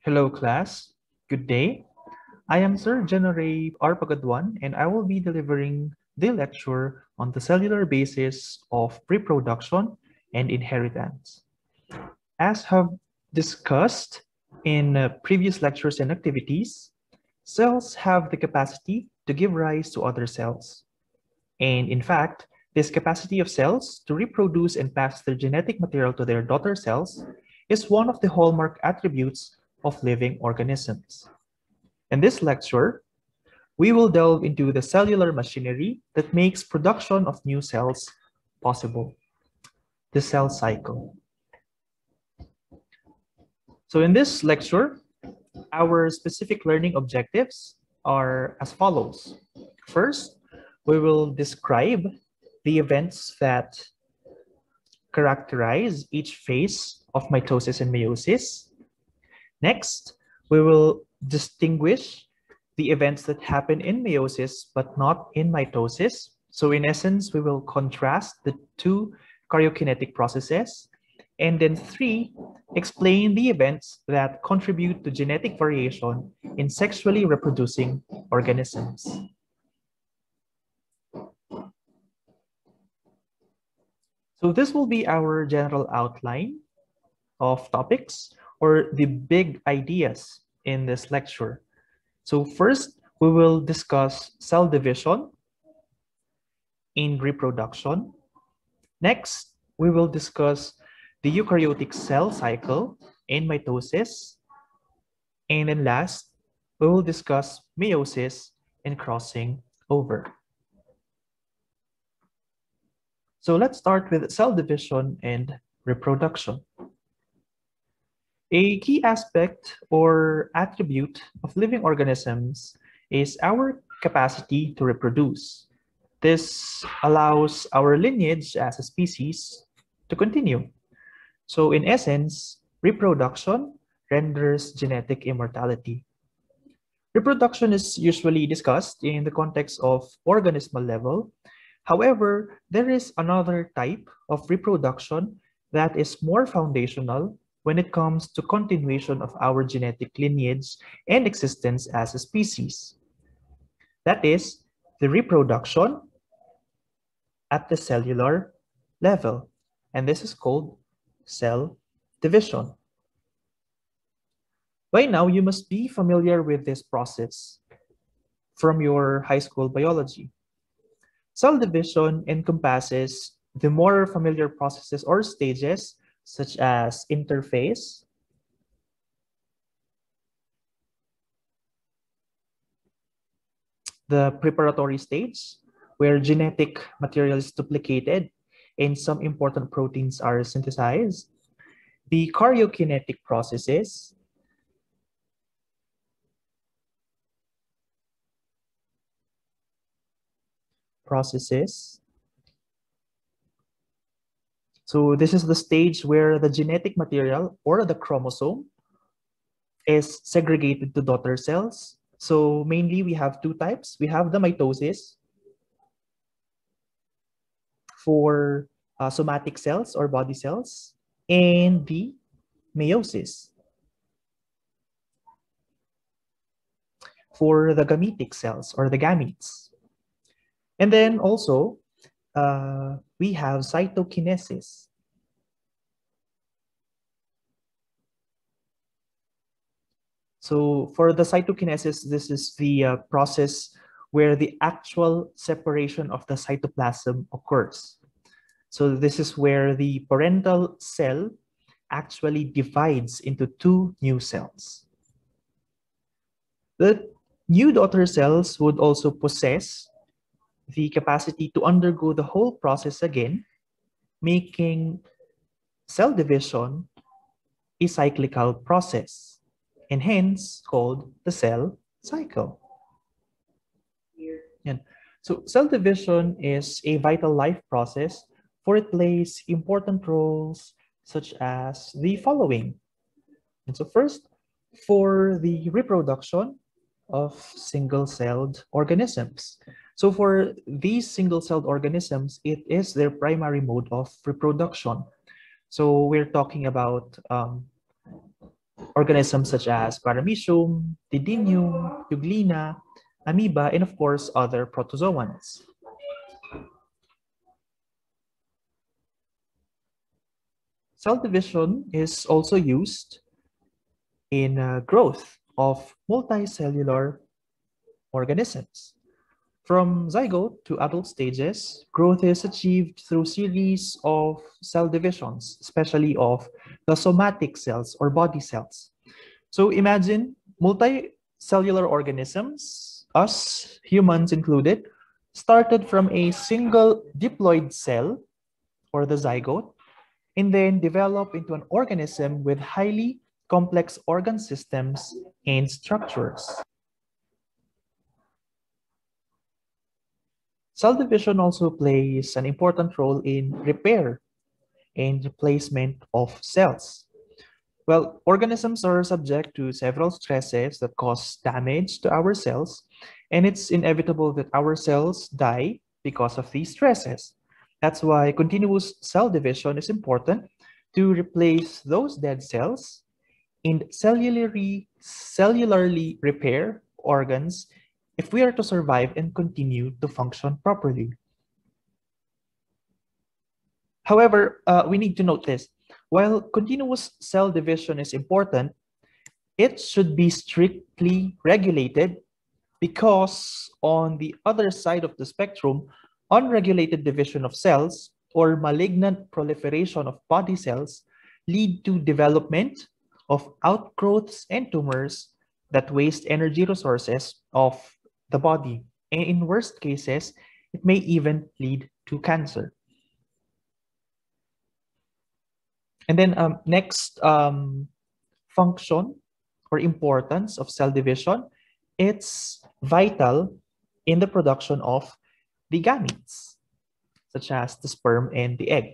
Hello, class. Good day. I am Sir Genoray R. Pagadwan, and I will be delivering the lecture on the cellular basis of reproduction and inheritance. As have discussed in previous lectures and activities, cells have the capacity to give rise to other cells. And in fact, this capacity of cells to reproduce and pass their genetic material to their daughter cells is one of the hallmark attributes of living organisms. In this lecture, we will delve into the cellular machinery that makes production of new cells possible, the cell cycle. So in this lecture, our specific learning objectives are as follows. First, we will describe the events that characterize each phase of mitosis and meiosis. Next, we will distinguish the events that happen in meiosis but not in mitosis. So in essence, we will contrast the two karyokinetic processes. And then three, explain the events that contribute to genetic variation in sexually reproducing organisms. So this will be our general outline of topics or the big ideas in this lecture. So first, we will discuss cell division in reproduction. Next, we will discuss the eukaryotic cell cycle in mitosis. And then last, we will discuss meiosis and crossing over. So let's start with cell division and reproduction. A key aspect or attribute of living organisms is our capacity to reproduce. This allows our lineage as a species to continue. So in essence, reproduction renders genetic immortality. Reproduction is usually discussed in the context of organismal level. However, there is another type of reproduction that is more foundational when it comes to continuation of our genetic lineage and existence as a species. That is the reproduction at the cellular level, and this is called cell division. By now, you must be familiar with this process from your high school biology. Cell division encompasses the more familiar processes or stages such as interphase, the preparatory stage, where genetic material is duplicated and some important proteins are synthesized, the karyokinetic processes, So this is the stage where the genetic material or the chromosome is segregated to daughter cells. So mainly we have two types. We have the mitosis for somatic cells or body cells and the meiosis for the gametic cells or the gametes. And then also we have cytokinesis. So for the cytokinesis, this is the process where the actual separation of the cytoplasm occurs. So this is where the parental cell actually divides into two new cells. The new daughter cells would also possess the capacity to undergo the whole process again, making cell division a cyclical process, and hence called the cell cycle. Yeah. So cell division is a vital life process, for it plays important roles such as the following. And so first, for the reproduction of single-celled organisms. So for these single-celled organisms, it is their primary mode of reproduction. So we're talking about organisms such as Paramecium, Didinium, Euglena, amoeba, and of course, other protozoans. Cell division is also used in growth of multicellular organisms. From zygote to adult stages, growth is achieved through series of cell divisions, especially of the somatic cells or body cells. So imagine multicellular organisms, us humans included, started from a single diploid cell or the zygote, and then develop into an organism with highly complex organ systems and structures. Cell division also plays an important role in repair and replacement of cells. Well, organisms are subject to several stresses that cause damage to our cells, and it's inevitable that our cells die because of these stresses. That's why continuous cell division is important to replace those dead cells and cellularly repair organs if we are to survive and continue to function properly. However, we need to note this. While continuous cell division is important, it should be strictly regulated because on the other side of the spectrum, unregulated division of cells or malignant proliferation of body cells lead to development of outgrowths and tumors that waste energy resources of the body. And in worst cases, it may even lead to cancer. And then next function or importance of cell division, it's vital in the production of the gametes, such as the sperm and the egg.